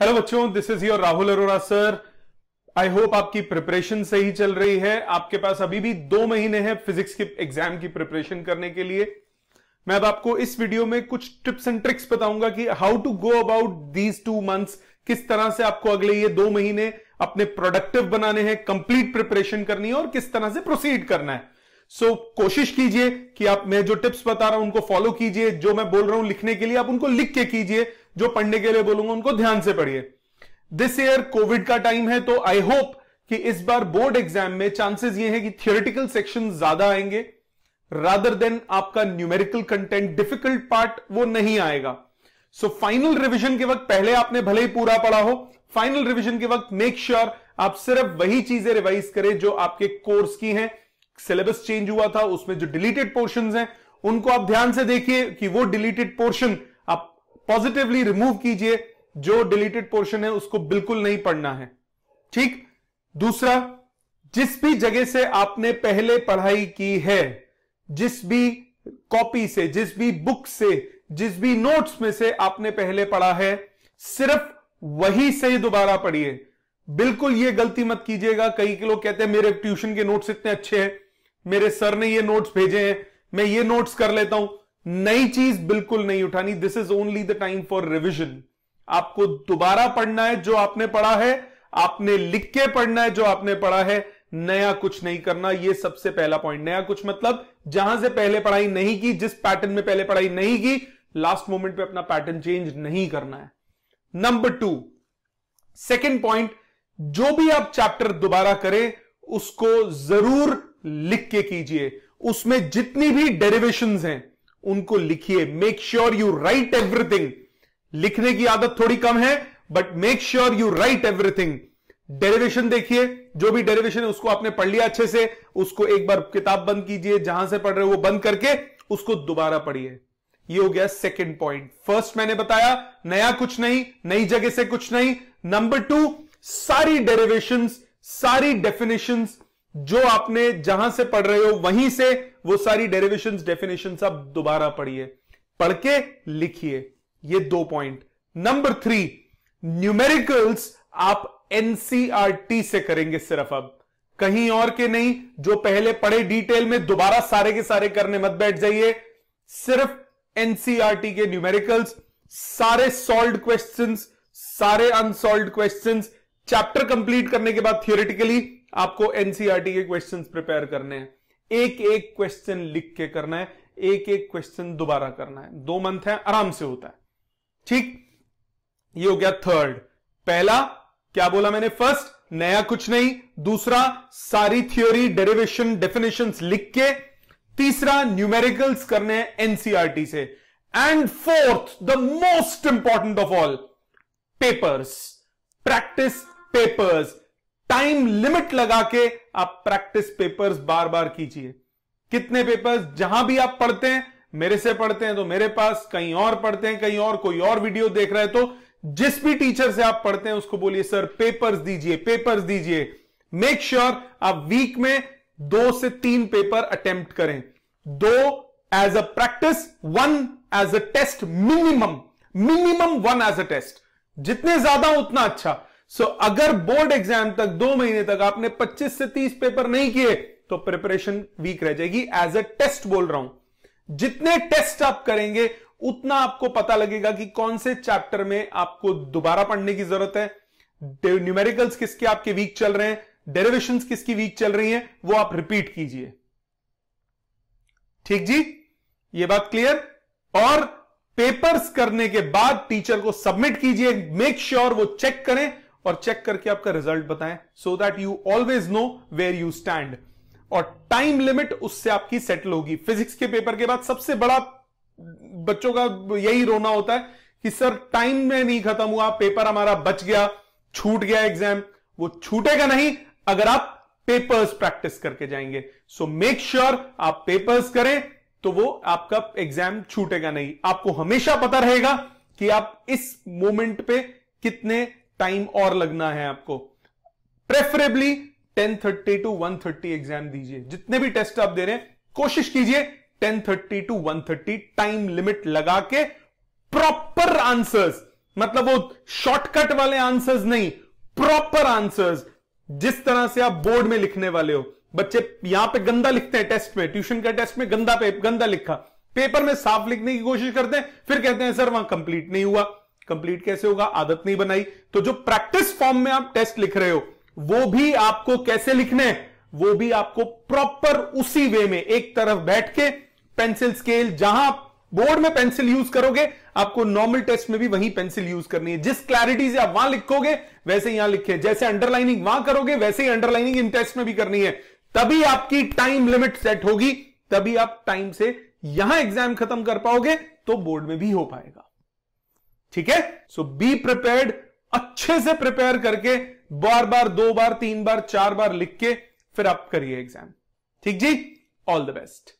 Hello बच्चों, this is your Rahul Arora sir. I hope आपकी preparation सही चल रही है। आपके पास अभी भी 2 महीने हैं फिजिक्स के एग्जाम की प्रिपरेशन करने के लिए। मैं अब आपको इस वीडियो में कुछ टिप्स एंड ट्रिक्स बताऊंगा कि how to go about these 2 months. किस तरह से आपको अगले ये 2 महीने अपने प्रोडक्टिव बनाने हैं, कंप्लीट प्रिपरेशन करनी है और किस तरह से प्रोसीड करना है। सो कोशिश कीजिए कि आप मैं जो टिप्स बता रहा हूं उनको फॉलो कीजिए। जो मैं बोल रहा हूं लिखने के लिए आप उनको लिख के कीजिए, जो पढ़ने के लिए बोलूंगा उनको ध्यान से पढ़िए। दिस ईयर कोविड का टाइम है, तो आई होप कि इस बार बोर्ड एग्जाम में चांसेस ये हैं कि थियोरेटिकल सेक्शन ज्यादा आएंगे रादर देन आपका न्यूमेरिकल कंटेंट, डिफिकल्ट पार्ट वो नहीं आएगा। सो फाइनल रिवीजन के वक्त पहले आपने भले ही पूरा पढ़ा हो, फाइनल रिवीजन के वक्त मेक श्योर आप सिर्फ वही चीजें रिवाइज करें जो आपके कोर्स की हैं। सिलेबस चेंज हुआ था, उसमें जो डिलीटेड पोर्शंस हैं उनको आप ध्यान से देखिए कि वो डिलीटेड पोर्शन आप पॉजिटिवली रिमूव कीजिए। जो डिलीटेड पोर्शन है उसको बिल्कुल नहीं पढ़ना है, ठीक। दूसरा, जिस भी जगह से आपने पहले पढ़ाई की है, जिस भी कॉपी से, जिस भी बुक से, जिस भी नोट्स में से आपने पहले पढ़ा है, सिर्फ वही से दोबारा पढ़िए। बिल्कुल ये गलती मत कीजिएगा। कई लोग कहते हैं मेरे ट्यूशन के नोट्स इतने अच्छे हैं, मेरे सर ने ये नोट्स भेजे हैं, मैं ये नोट्स कर लेता हूं। नई चीज बिल्कुल नहीं उठानी। This is only the time for revision. आपको दोबारा पढ़ना है जो आपने पढ़ा है, आपने लिख के पढ़ना है जो आपने पढ़ा है, नया कुछ नहीं करना। ये सबसे पहला पॉइंट। नया कुछ मतलब जहां से पहले पढ़ाई नहीं की, जिस पैटर्न में पहले पढ़ाई नहीं की, लास्ट मोमेंट पे अपना पैटर्न चेंज नहीं करना है। नंबर 2, सेकेंड पॉइंट, जो भी आप चैप्टर दोबारा करें उसको जरूर लिख के कीजिए। उसमें जितनी भी डेरिवेशंस हैं उनको लिखिए। Make sure you right everything. लिखने की आदत थोड़ी कम है, but make sure you right everything. Derivation देखिए, जो भी डेरिवेशन है उसको आपने पढ़ लिया अच्छे से, उसको एक बार किताब बंद कीजिए, जहां से पढ़ रहे हो वो बंद करके उसको दोबारा पढ़िए। ये हो गया सेकेंड पॉइंट। फर्स्ट मैंने बताया नया कुछ नहीं, नई जगह से कुछ नहीं। नंबर 2, सारी डेरिवेशंस, सारी डेफिनेशंस जो आपने जहां से पढ़ रहे हो वहीं से वो सारी डेरिवेशंस, डेफिनेशंस आप दोबारा पढ़िए, पढ़ के लिखिए। ये 2 पॉइंट। नंबर 3, न्यूमेरिकल्स आप एनसीईआरटी से करेंगे सिर्फ, अब कहीं और के नहीं। जो पहले पढ़े डिटेल में दोबारा सारे के सारे करने मत बैठ जाइए। सिर्फ एनसीईआरटी के न्यूमेरिकल्स, सारे सॉल्व्ड क्वेश्चंस, सारे अनसॉल्व्ड क्वेश्चंस। चैप्टर कंप्लीट करने के बाद थियोरेटिकली आपको एनसीईआरटी के क्वेश्चंस प्रिपेयर करने हैं। एक एक क्वेश्चन लिख के करना है, एक एक क्वेश्चन दोबारा करना है। 2 मंथ है, आराम से होता है, ठीक। ये हो गया थर्ड। पहला क्या बोला मैंने? फर्स्ट, नया कुछ नहीं। दूसरा, सारी थ्योरी, डेरिवेशन, डेफिनेशंस लिख के। तीसरा, न्यूमेरिकल्स करने हैं एनसीईआरटी से। And fourth, the most important of all, papers, practice papers. Time limit लगा के आप प्रैक्टिस पेपर्स बार बार कीजिए। कितने पेपर्स? जहां भी आप पढ़ते हैं, मेरे से पढ़ते हैं तो मेरे पास, कहीं और पढ़ते हैं, कहीं और कोई और वीडियो देख रहे हैं तो जिस भी टीचर से आप पढ़ते हैं उसको बोलिए सर पेपर्स दीजिए, पेपर्स दीजिए। मेक श्योर आप वीक में 2 से 3 पेपर अटेम्प्ट करें। 2 as a practice, 1 as a test, minimum 1 as a test. जितने ज्यादा उतना अच्छा। सो अगर बोर्ड एग्जाम तक 2 महीने तक आपने 25 से 30 पेपर नहीं किए तो प्रिपरेशन वीक रह जाएगी। एज अ टेस्ट बोल रहा हूं। जितने टेस्ट आप करेंगे उतना आपको पता लगेगा कि कौन से चैप्टर में आपको दोबारा पढ़ने की जरूरत है, न्यूमेरिकल्स किसके आपके वीक चल रहे हैं, डेरिवेशंस किसकी वीक चल रही हैं, वो आप रिपीट कीजिए। ठीक जी, ये बात क्लियर। और पेपर्स करने के बाद टीचर को सबमिट कीजिए। मेक श्योर वो चेक करें और चेक करके आपका रिजल्ट बताएं, so that you always know where you stand. और टाइम लिमिट उससे आपकी सेटल होगी। फिजिक्स के पेपर के बाद सबसे बड़ा बच्चों का यही रोना होता है कि सर टाइम में नहीं खत्म हुआ, पेपर हमारा बच गया, छूट गया एग्जाम। वो छूटेगा नहीं अगर आप पेपर्स प्रैक्टिस करके जाएंगे। सो मेक श्योर आप पेपर्स करें, तो वो आपका एग्जाम छूटेगा नहीं। आपको हमेशा पता रहेगा कि आप इस मोमेंट पे कितने टाइम और लगना है आपको। प्रेफरेबली 10:30 to 1:30 एग्जाम दीजिए। जितने भी टेस्ट आप दे रहे हैं कोशिश कीजिए 10:30 to 1:30 टाइम लिमिट लगा के प्रॉपर आंसर्स, मतलब वो शॉर्टकट वाले आंसर्स नहीं, प्रॉपर आंसर्स जिस तरह से आप बोर्ड में लिखने वाले हो। बच्चे यहां पे गंदा लिखते हैं, टेस्ट में, ट्यूशन का टेस्ट में गंदा लिखा, पेपर में साफ लिखने की कोशिश करते हैं, फिर कहते हैं सर वहां कंप्लीट नहीं हुआ। कंप्लीट कैसे होगा? आदत नहीं बनाई। तो जो प्रैक्टिस फॉर्म में आप टेस्ट लिख रहे हो वो भी आपको कैसे लिखने हैं, वो भी आपको प्रॉपर उसी वे में एक तरफ बैठ के पेंसिल स्केल, जहां बोर्ड में पेंसिल यूज करोगे आपको नॉर्मल टेस्ट में भी वही पेंसिल यूज करनी है। जिस क्लैरिटी से आप वहां लिखोगे वैसे यहां लिखे, जैसे अंडरलाइनिंग वहां करोगे वैसे ही अंडरलाइनिंग इन टेस्ट में भी करनी है। तभी आपकी टाइम लिमिट सेट होगी, तभी आप टाइम से यहां एग्जाम खत्म कर पाओगे, तो बोर्ड में भी हो पाएगा। ठीक है? सो बी प्रिपेयर्ड, अच्छे से प्रिपेयर करके बार बार 2 बार 3 बार 4 बार लिख के फिर आप करिए एग्जाम। ठीक जी? All the best.